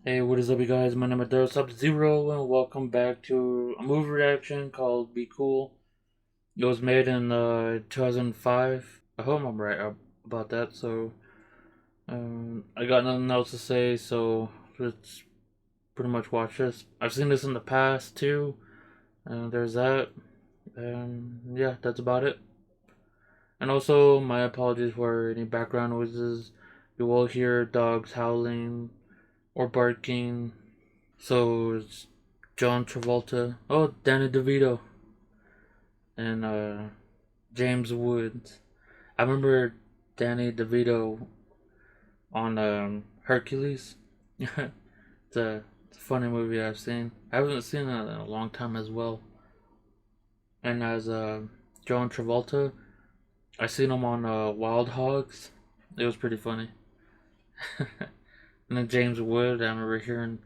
Hey, what is up, you guys? My name is Daryl Sub-Zero, and welcome back to a movie reaction called Be Cool. It was made in 2005. I hope I'm right about that. So, I got nothing else to say, so let's pretty much watch this. I've seen this in the past too. There's that. And yeah, that's about it. And also, my apologies for any background noises. You will hear dogs howling or barking. So it's John Travolta. Oh, Danny DeVito and James Woods. I remember Danny DeVito on Hercules. It's a funny movie I've seen. I haven't seen it in a long time as well. And as John Travolta, I seen him on Wild Hogs. It was pretty funny. And then James Wood, I remember hearing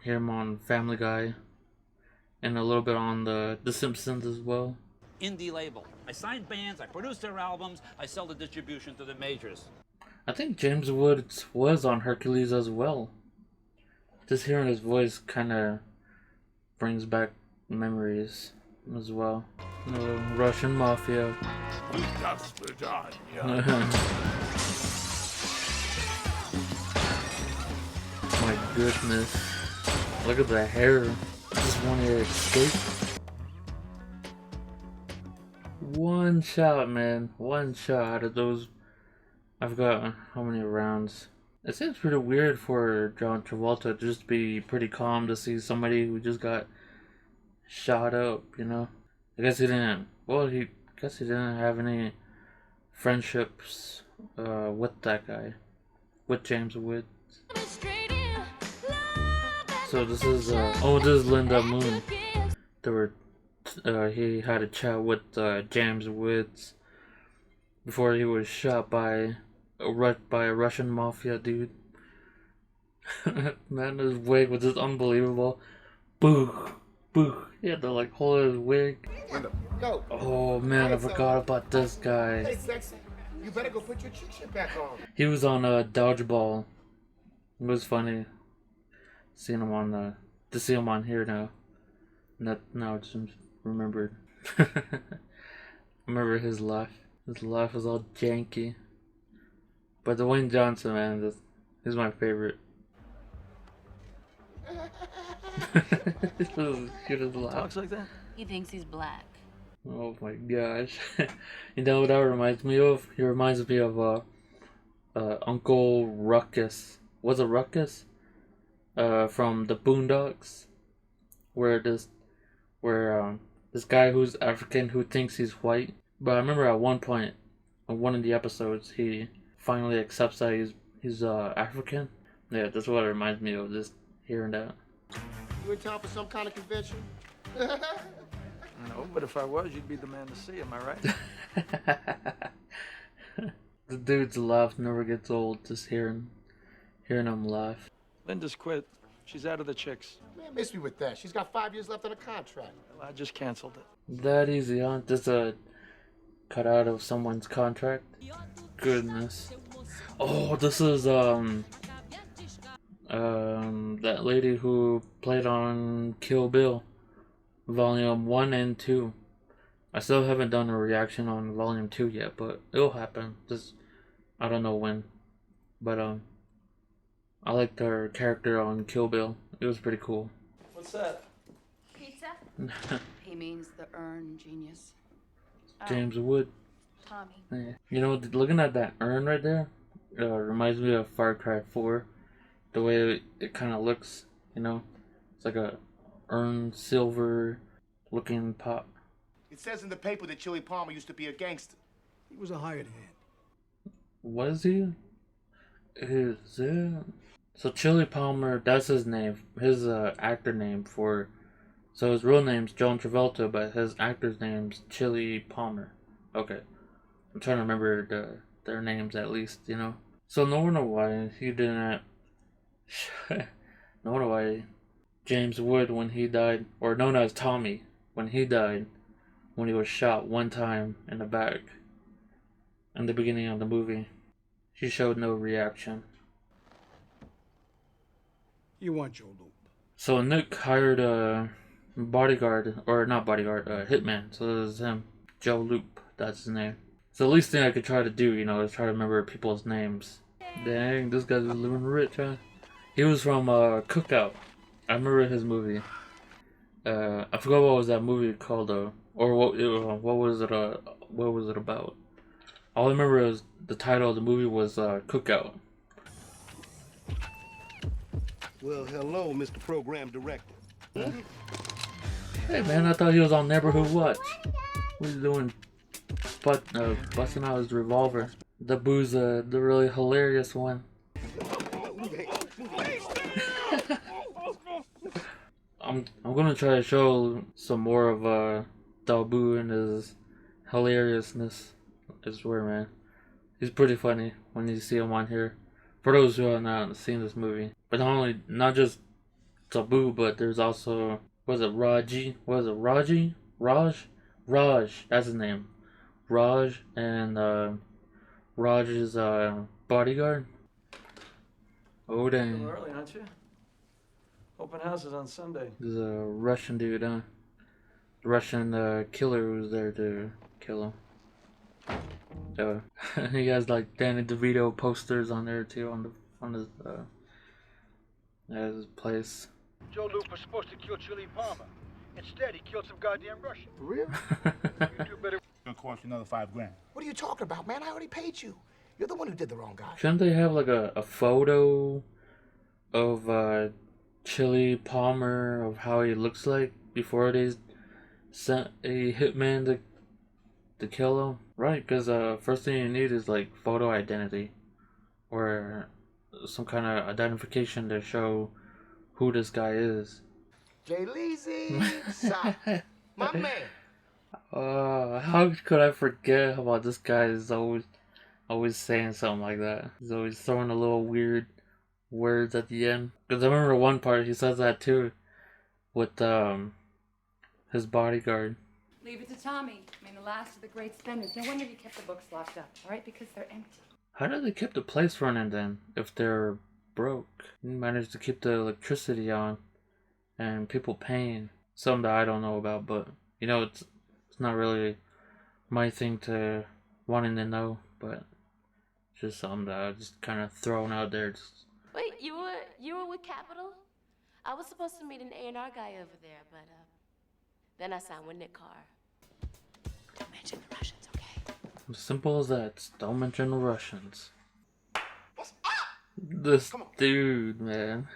him on Family Guy and a little bit on the Simpsons as well. Indie label. I sign bands, I produce their albums, I sell the distribution to the majors. I think James Woods was on Hercules as well. Just hearing his voice kind of brings back memories as well. Russian mafia. My goodness. Look at the hair. Just want to escape. One shot, man. One shot out of those. I've got how many rounds? It seems pretty weird for John Travolta to just be pretty calm to see somebody who just got shot up, you know? I guess he didn't. Well, he guess he didn't have any friendships with that guy, with James Wood. So this is oh, this is Linda Moon. They were he had a chat with James Woods before he was shot by a Russian mafia dude. Man, his wig was just unbelievable. Boo, boo. He had to like hold his wig. Go. Oh man, I forgot about this guy. Hey, sexy. You better go put your chick shit back on. He was on Dodgeball. It was funny seeing him on to see him on here now. That now I just remembered. Remember his laugh. His laugh was all janky. But Dwayne Johnson, man, he's my favorite. Cute laugh. Talks like that? He thinks he's black. Oh my gosh. You know what that reminds me of? He reminds me of Uncle Ruckus. Was it Ruckus? From the Boondocks. Where this guy who's African who thinks he's white. But I remember at one point on one of the episodes he finally accepts that he's African. Yeah, that's what it reminds me of, just hearing that. You in town for some kind of convention? No, but if I was, you'd be the man to see, am I right? The dude's laugh never gets old, just hearing him laugh. Linda's quit. She's out of the chicks. Man, miss me with that. She's got 5 years left on the contract. Well, I just canceled it. That easy, huh? Just cut out of someone's contract. Goodness. Oh, this is that lady who played on Kill Bill, Volume 1 and 2. I still haven't done a reaction on Volume 2 yet, but it'll happen. Just I don't know when. But I liked her character on Kill Bill. It was pretty cool. What's that? Pizza? He means the urn genius. James Wood. Tommy. Yeah. You know, looking at that urn right there, reminds me of Far Cry 4. The way it kind of looks, you know, it's like a urn silver looking pot. It says in the paper that Chili Palmer used to be a gangster. He was a hired hand. Was he? Is it? So Chili Palmer, that's his name, his actor name for. So his real name's John Travolta, but his actor's name's Chili Palmer. Okay, I'm trying to remember their names at least, you know. So no wonder why he didn't. No wonder why James Wood, when he died, or known as Tommy, when he died, when he was shot one time in the back, in the beginning of the movie, he showed no reaction. You want Joe Loop. So Nick hired a bodyguard, or not bodyguard, a hitman. So it was him, Joe Loop. That's his name. So the least thing I could try to do, is try to remember people's names. Dang, this guy's living rich, huh? He was from Cookout. I remember his movie. I forgot what was that movie called though, or what was it? What was it about? All I remember is the title of the movie was Cookout. Well, hello, Mr. Program Director. Hey man, I thought he was on Neighborhood Watch. What are you doing? Busting out his revolver. The boo's the really hilarious one. I'm gonna try to show some more of Dabu and his hilariousness. I swear, man, he's pretty funny when you see him on here. For those who have not seen this movie, but not just Dabu, but there's also Raji? Raj, that's his name. Raj and Raj's bodyguard. Oh dang. A little early, aren't you? Open houses on Sunday. There's a Russian dude, huh? Russian killer who's there to kill him. He has like Danny DeVito posters on there too on his place. Joe Loop was supposed to kill Chili Palmer. Instead, he killed some goddamn Russian. For real? You do better. It's gonna cost you another $5 grand. What are you talking about, man? I already paid you. You're the one who did the wrong guy. Shouldn't they have like a photo of Chili Palmer of how he looks like before they sent a hitman to kill him? Right, because first thing you need is like photo identity or some kind of identification to show who this guy is. Jay Leezy, my man. How could I forget about this guy? Is always saying something like that. He's always throwing a little weird words at the end. Because I remember one part he says that too, with his bodyguard. Leave it to Tommy. I mean, the last of the great spenders. No wonder he kept the books locked up, all right? Because they're empty. How did they keep the place running then, if they're broke? He managed to keep the electricity on, and people paying. Something that I don't know about, but it's not really my thing to wanting to know, but it's just something that I just kind of thrown out there. Wait, you were with Capital? I was supposed to meet an A&R guy over there, but then I signed with Nick Carr. Don't mention the Russians, okay? As simple as that. Just don't mention the Russians. This dude, man.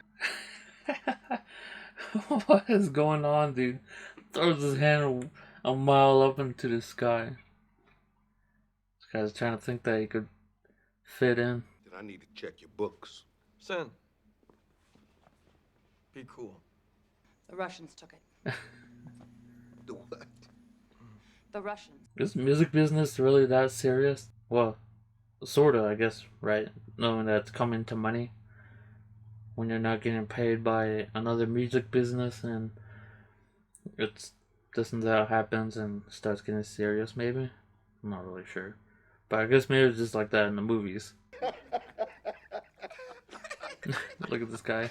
What is going on, dude? Throws his hand a mile up into the sky. This guy's trying to think that he could fit in. I need to check your books. Sin. Be cool. The Russians took it. The what? The Russians. Is music business really that serious? Well, sorta, I guess, right? Knowing that it's coming to money. When you're not getting paid by another music business and it's this and that happens and starts getting serious, maybe? I'm not really sure. But I guess maybe it's just like that in the movies. Look at this guy.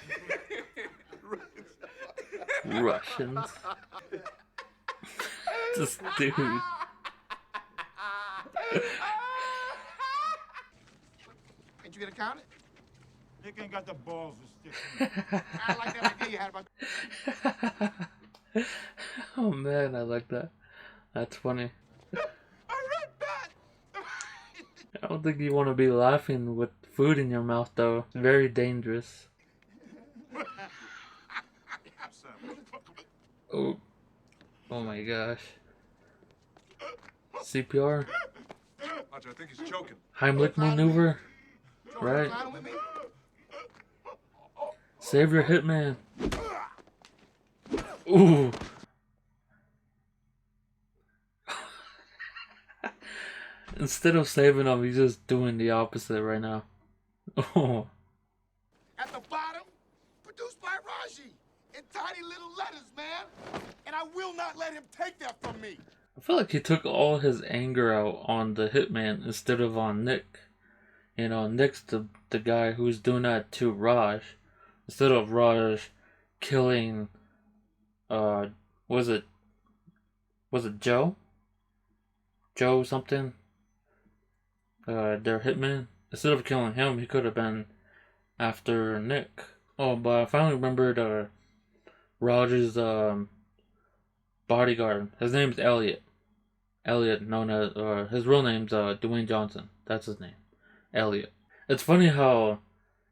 Russians. This dude. Ain't you gonna count it? Nick ain't got the balls to stick to me. I like that idea you had about. Oh man, I like that. That's funny. I don't think you want to be laughing with food in your mouth though. It's very dangerous. Oh. Oh my gosh. CPR? I think he's choking. Heimlich maneuver? Right. Save your hitman. Ooh. Instead of saving him, he's just doing the opposite right now. Oh. At the bottom, produced by Raji in tiny little letters, man. And I will not let him take that from me. I feel like he took all his anger out on the hitman instead of on Nick. Nick's the guy who's doing that to Raj. instead of Raj killing, was it Joe? Joe something? Their hitman. Instead of killing him, he could have been after Nick. Oh, but I finally remembered Raj's bodyguard. His name's Elliot. Elliot, known as his real name's Dwayne Johnson. That's his name, Elliot. It's funny how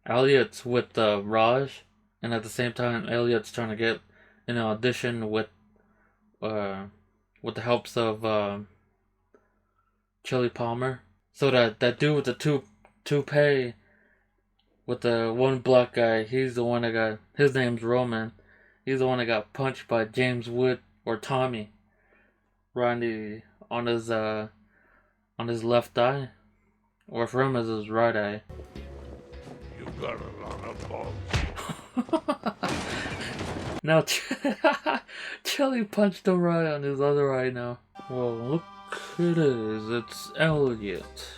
Elliot's with Raj, and at the same time Elliot's trying to get an audition with the helps of Chili Palmer. So that dude with the toupee with the one black guy, he's the one that got, his name's Roman. He's the one that got punched by James Wood or Tommy on his left eye, or for him it's his right eye. You got a lot of balls. Now Chili punched him right on his other eye now. Well, look who it is. It's Elliot.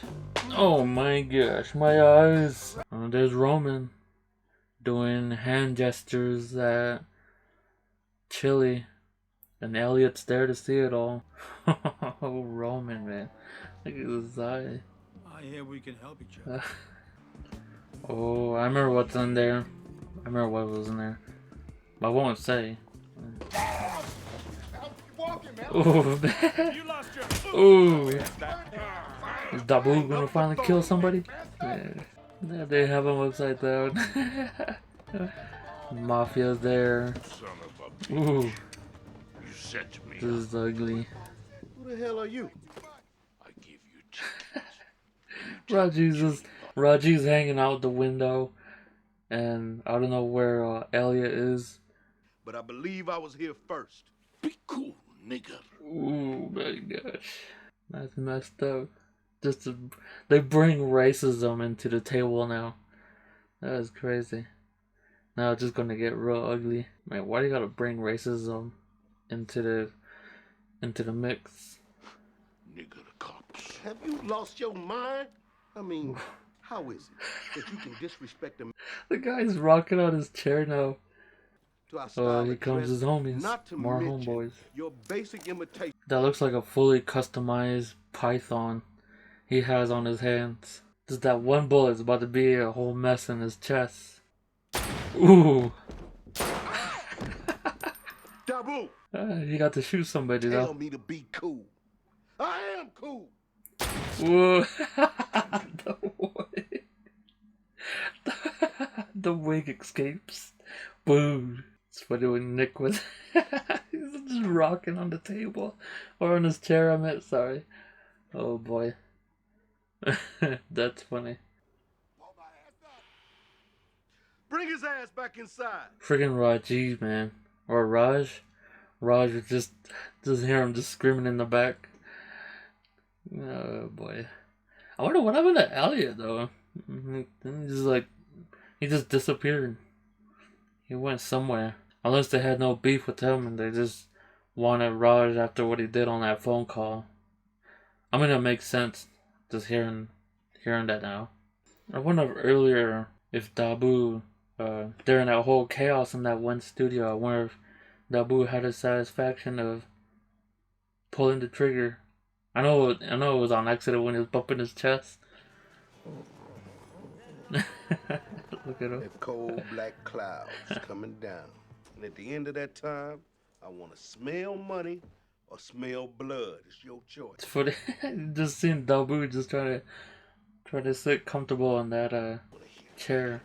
Oh my gosh, my eyes. There's Roman doing hand gestures at Chili, and Elliot's there to see it all. Oh, Roman, man. Look at his eye. I hear we can help each other. Oh, I remember what's in there. I remember what was in there. But I won't say. Ooh, man. Ooh. Is Dabu gonna finally kill somebody? Yeah, they have him upside down. Mafia's there. Ooh. You set me This is ugly. Who the hell are you? I give you chance. Raji's hanging out the window, and I don't know where Elliot is. But I believe I was here first. Be cool, nigga. Ooh my gosh, that's messed up. They bring racism into the table now. That is crazy. Now it's just gonna get real ugly. Man, why do you gotta bring racism into the mix? Nigga, the cops. Have you lost your mind? I mean, how is it that you can disrespect them The guy's rocking on his chair now. to our Oh, style here of comes dress, his homies. not to More mention homeboys. your basic imitation? That looks like a fully customized python he has on his hands. Just that one bullet's about to be a whole mess in his chest. Ooh. Dabu, He got to shoot somebody tell though. me to be cool. I am cool. Whoa. The wig. The wig escapes. Boom. It's funny when Nick was he's just rocking on the table. Or on his chair, I meant, sorry. Oh boy. That's funny. Bring his ass back inside. Friggin' Rajiv, man. Or Raj. Raj would just hear him just screaming in the back. Oh boy. I wonder what happened to Elliot though. He just disappeared. He went somewhere. Unless they had no beef with him and they just wanted Raj after what he did on that phone call. I mean, it makes sense just hearing that now. I wonder if earlier if Dabu, during that whole chaos in that one studio, I wonder if Dabu had a satisfaction of pulling the trigger. I know it was on accident when he was bumping his chest. Look at him. That cold black clouds coming down. And at the end of that time, I want to smell money or smell blood. It's your choice. It's funny. Just seeing Dabu just trying to sit comfortable in that chair.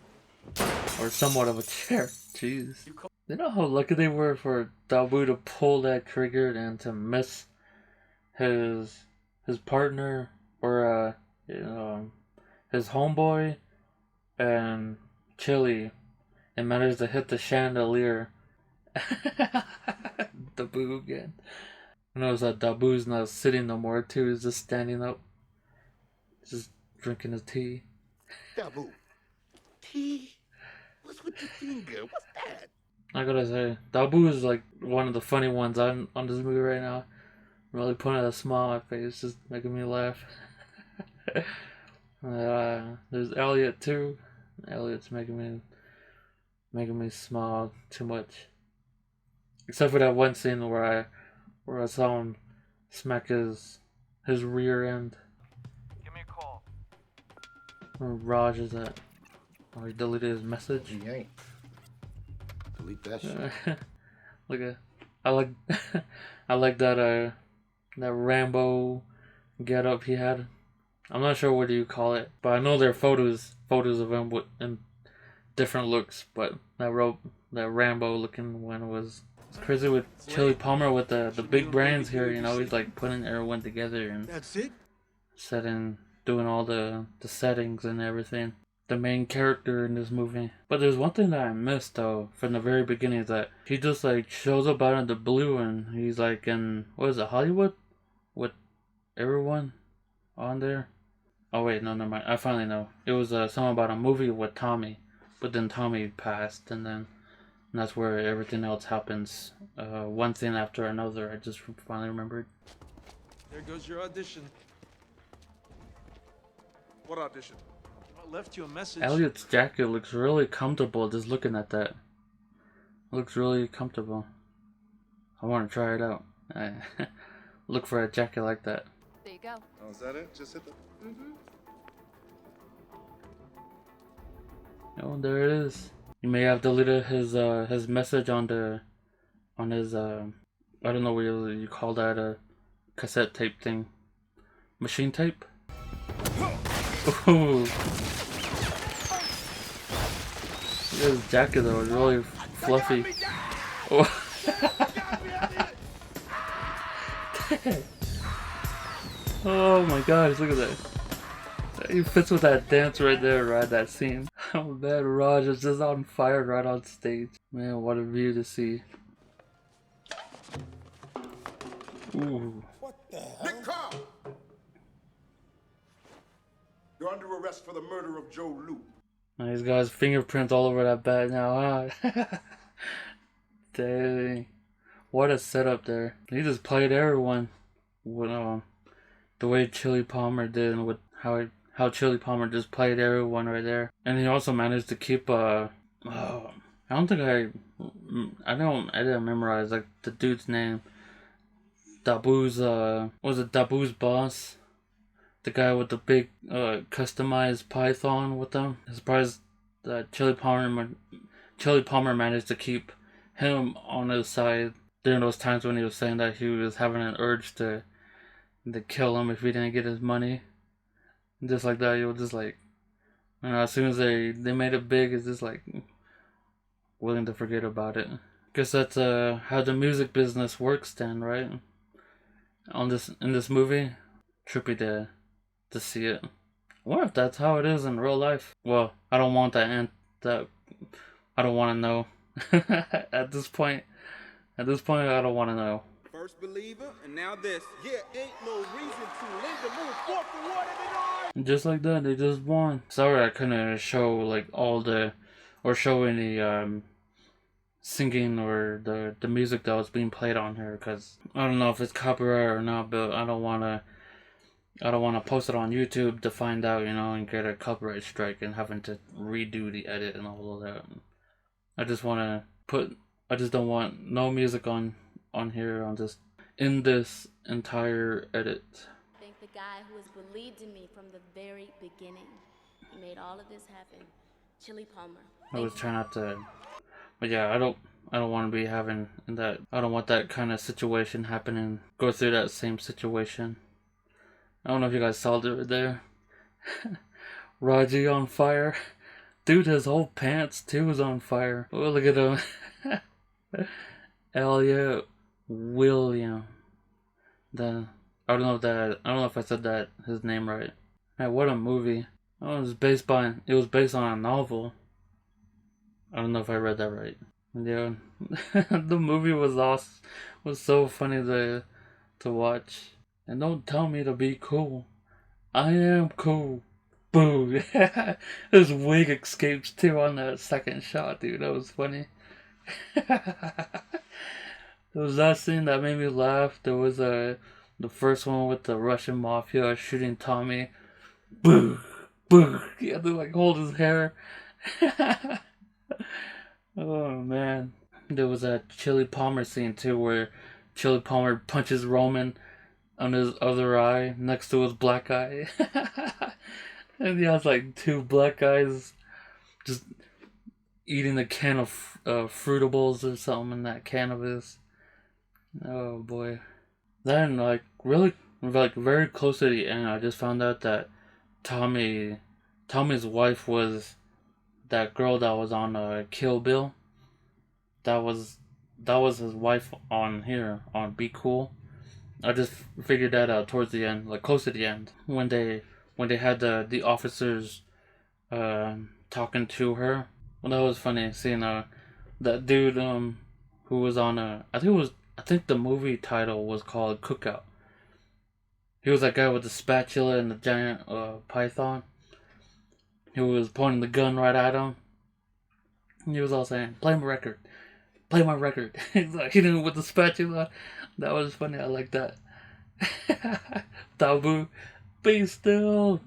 Or somewhat of a chair. Jeez. You know how lucky they were for Dabu to pull that trigger and to miss his partner or his homeboy and Chili, and managed to hit the chandelier. Dabu again. I notice that Dabu's not sitting no more too, he's just standing up. Just drinking his tea. Dabu. Tea? What's with your finger? What's that? I gotta say, Dabu is like one of the funny ones on this movie right now. Really putting a smile on my face, just making me laugh. There's Elliot too. Elliot's making making me smile too much. Except for that one scene where I saw him smack his rear end. Give me a call. Where Raj is at. Oh, he deleted his message. He ain't. Delete that shit. Look at, I like, I like that that Rambo get up he had. I'm not sure what do you call it, but I know there are photos of him in different looks. But that Rambo looking one was crazy with Chili Palmer with the big brands here. You know, he's like putting everyone together and That's it? doing all the settings and everything. The main character in this movie. But there's one thing that I missed though from the very beginning is that he just like shows up out of the blue and he's like in, what is it, Hollywood? With everyone on there. Oh wait, no, never mind. I finally know. It was something about a movie with Tommy, but then Tommy passed, and that's where everything else happens. One thing after another. I just finally remembered. There goes your audition. What audition? I left you a message. Elliot's jacket looks really comfortable just looking at that. It looks really comfortable. I want to try it out. I look for a jacket like that. There you go. Oh, is that it? Just hit the... Oh, there it is. You may have deleted his message on his I don't know what you call that, cassette tape thing. Machine tape? Ooh. His jacket though is really fluffy. Oh. Oh my gosh, look at that. He fits with that dance right there, right? That scene. Oh man, Raj is just on fire right on stage. Man, what a view to see. Ooh. What the hell? Nick Carr! You're under arrest for the murder of Joe Loop. Now he's got his fingerprints all over that bat now, huh? Dang. What a setup there. He just played everyone. With, the way Chili Palmer did and with how Chili Palmer just played everyone right there. And he also managed to keep I don't think I didn't memorize like the dude's name. Dabu's was it Dabu's boss? The guy with the big customized python with them. I'm surprised that Chili Palmer managed to keep him on his side during those times when he was saying that he was having an urge to kill him if he didn't get his money. Just like that, he was just like, you know, as soon as they made it big, it's just like willing to forget about it. Guess that's how the music business works then, right? In this movie, trippy to see it. I wonder if that's how it is in real life. Well, I don't want that I don't want to know. At this point, I don't want to know. First believer, and now this. Yeah, ain't no reason to linger, move forward for what it is. Just like that, they just won. Sorry I couldn't show like show any singing or the music that was being played on here, because I don't know if it's copyright or not, but I don't want to post it on YouTube to find out, you know, and get a copyright strike and having to redo the edit and all of that. I just don't want no music on here, on just in this entire edit. I think the guy who has believed in me from the very beginning, he made all of this happen. Chili Palmer. I was trying not to, but yeah, I don't want to be having that. I don't want that kind of situation happening. Go through that same situation. I don't know if you guys saw it there. Raji on fire. Dude, his whole pants too is on fire. Oh, look at him. Elliot William. I don't know if I said that his name right. Man, what a movie. Oh, it was based on a novel. I don't know if I read that right. Yeah. The movie was awesome. Was so funny to watch. And don't tell me to be cool. I am cool. Boo. His wig escapes too on that second shot, dude. That was funny. There was that scene that made me laugh. There was the first one with the Russian mafia shooting Tommy. Boo. Boo. He had to like hold his hair. Oh man, there was that Chili Palmer scene too, where Chili Palmer punches Roman on his other eye next to his black eye, and he has like two black eyes just eating a can of Fruitables or something in that can of his. Oh boy. Then like very close to the end, I just found out that Tommy's wife was that girl that was on Kill Bill. That was his wife on here on Be Cool. I just figured that out towards the end, like close to the end, when they had the officers talking to her. Well, that was funny seeing that dude who was on I think the movie title was called Cookout. He was that guy with the spatula and the giant python. He was pointing the gun right at him. He was all saying, "Play my record, play my record." He's like hitting him with the spatula. That was funny. I like that. Taboo, be still.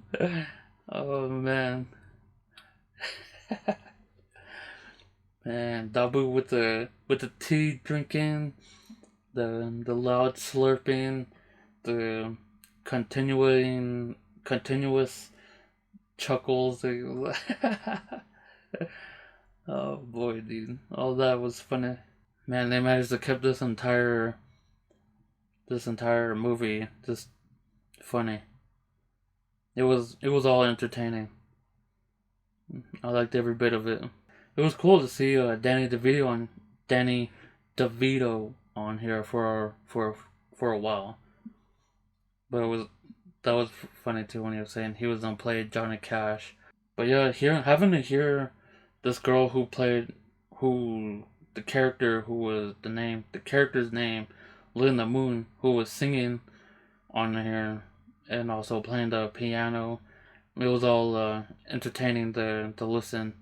Oh man. Man, Dabu with the tea drinking, the loud slurping, the continuous chuckles. Oh boy, dude, all that was funny. Man, they managed to keep this entire movie just funny. It was all entertaining. I liked every bit of it. It was cool to see Danny DeVito on here for a while. But that was funny too when he was saying he was gonna play Johnny Cash. But yeah, having to hear this girl the character's name, Linda Moon, who was singing on here and also playing the piano. It was all entertaining to listen.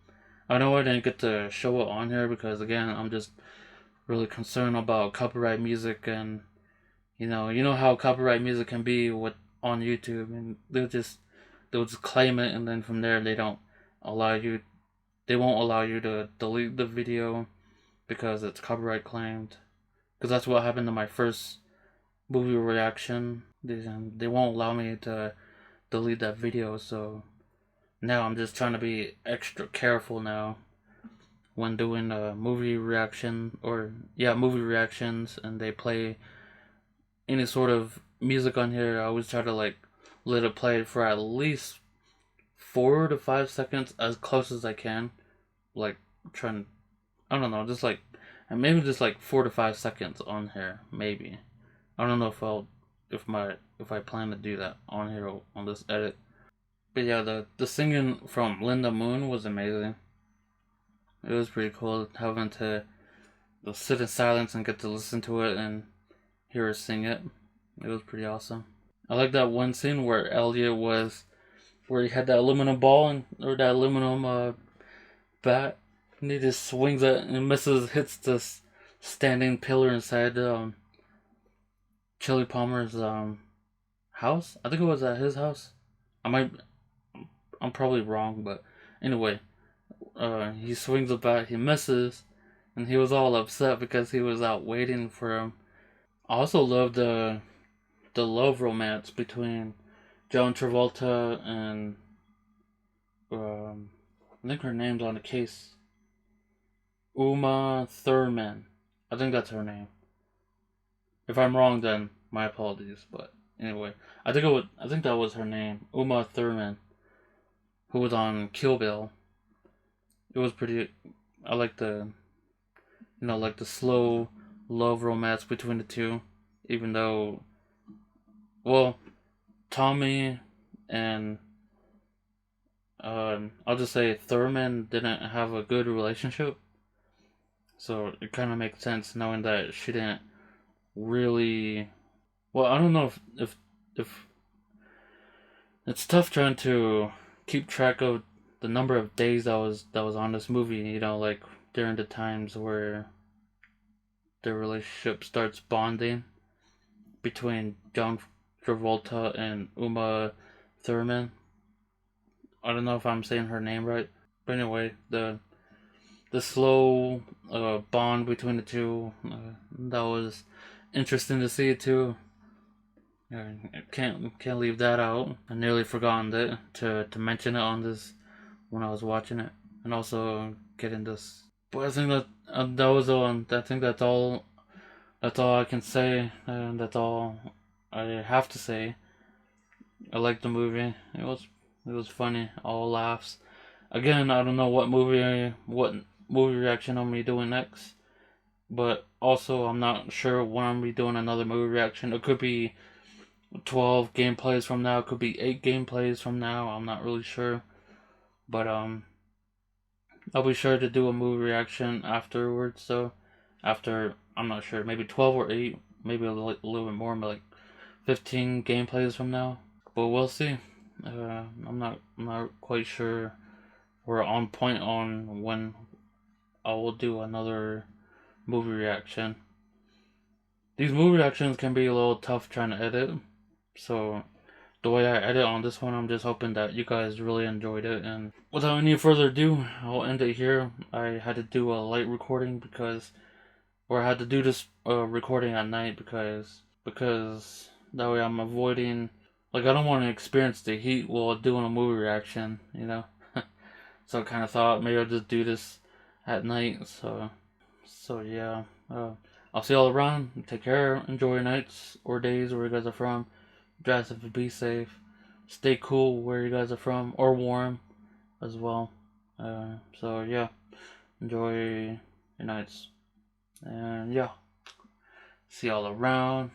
I know I didn't get to show it on here because again I'm just really concerned about copyright music, and you know how copyright music can be on YouTube, and they'll just claim it, and then from there they won't allow you to delete the video because it's copyright claimed. Because that's what happened to my first movie reaction. They won't allow me to delete that video, so now I'm just trying to be extra careful now when doing movie reactions, and they play any sort of music on here. I always try to like let it play for at least 4 to 5 seconds, as close as I can. Like trying, I don't know, just like, and maybe just like 4 to 5 seconds on here, maybe. I don't know if I plan to do that on here on this edit. But yeah, the singing from Linda Moon was amazing. It was pretty cool having to sit in silence and get to listen to it and hear her sing it. It was pretty awesome. I like that one scene where where he had that aluminum ball or that aluminum bat, and he just swings it and hits this standing pillar inside Chili Palmer's house. I think it was at his house. I'm probably wrong, but anyway, he swings the bat, he misses, and he was all upset because he was out waiting for him. I also loved the love romance between John Travolta and I think her name's on the case, Uma Thurman. I think that's her name. If I'm wrong, then my apologies. But anyway, I think that was her name, Uma Thurman, who was on Kill Bill. It was pretty. I like the slow love romance between the two, even though, well, Tommy and I'll just say Thurman didn't have a good relationship, so it kind of makes sense knowing that she didn't really. Well, I don't know if it's tough trying to keep track of the number of days that was on this movie. You know, like during the times where the relationship starts bonding between John Travolta and Uma Thurman. I don't know if I'm saying her name right, but anyway, the the slow bond between the two. That was interesting to see too. Can't leave that out. I nearly forgotten that to mention it on this when I was watching it, and also getting this. But I think that that was all. I think that's all. That's all I can say, and that's all I have to say. I liked the movie. It was funny. All laughs. Again, I don't know what movie reaction I'm gonna be doing next, but also I'm not sure when I'm gonna be doing another movie reaction. It could be 12 gameplays from now. It could be 8 gameplays from now. I'm not really sure, but I'll be sure to do a movie reaction afterwards. So after, I'm not sure, maybe 12 or 8, maybe a little bit more, but like 15 gameplays from now. But we'll see. I'm not quite sure we're on point on when I will do another movie reaction. These movie reactions can be a little tough trying to edit, so the way I edit on this one, I'm just hoping that you guys really enjoyed it. And without any further ado, I'll end it here. I had to do a light recording I had to do this recording at night because that way I'm avoiding, like, I don't want to experience the heat while doing a movie reaction, you know. So I kind of thought maybe I'll just do this at night. So yeah. I'll see y'all around. Take care. Enjoy your nights or days where you guys are from. Drive safe, be safe. Stay cool where you guys are from, or warm as well. So yeah, enjoy your nights. And yeah, see y'all around.